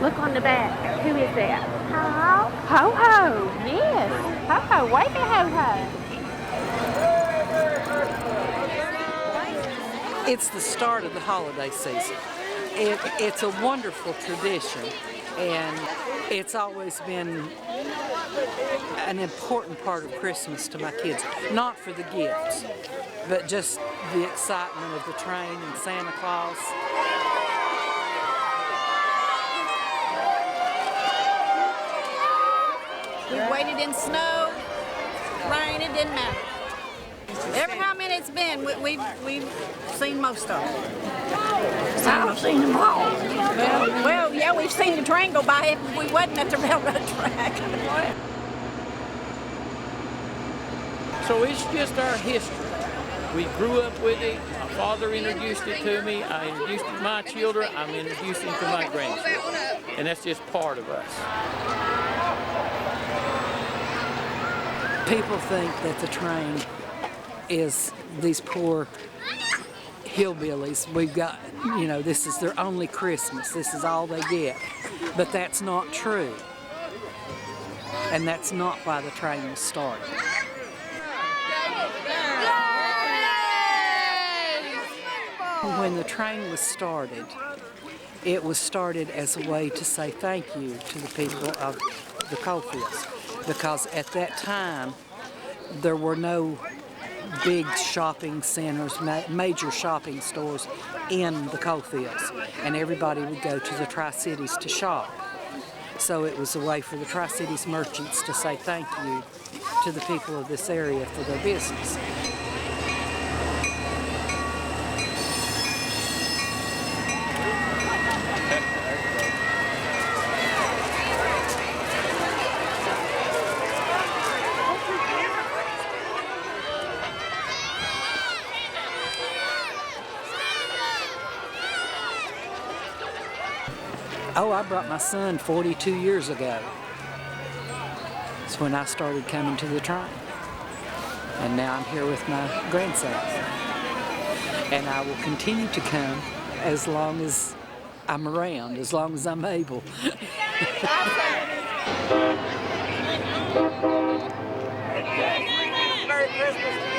Look on the back. Who is that? Hello? Ho-Ho. Yes. Ho-Ho. Wave at Ho-Ho. It's the start of the holiday season. It's a wonderful tradition, and it's always been an important part of Christmas to my kids. Not for the gifts, but just the excitement of the train and Santa Claus. We've waited in snow, rain, it didn't matter. Every how many it's been, we've seen most of them. I've seen them all. Well, yeah, we've seen the train go by if we wasn't at the railroad track. So it's just our history. We grew up with it. My father introduced it to me. I introduced it to my children. I'm introducing it to my grandchildren. And that's just part of us. People think that the train is these poor hillbillies. We've got, this is their only Christmas. This is all they get. But that's not true. And that's not why the train was started. When the train was started, it was started as a way to say thank you to the people of the coal fields. Because at that time, there were no big shopping centers, major shopping stores in the coal fields, and everybody would go to the Tri-Cities to shop. So it was a way for the Tri-Cities merchants to say thank you to the people of this area for their business. Oh, I brought my son 42 years ago. It's when I started coming to the train. And now I'm here with my grandson. And I will continue to come as long as I'm around, as long as I'm able. Merry Christmas.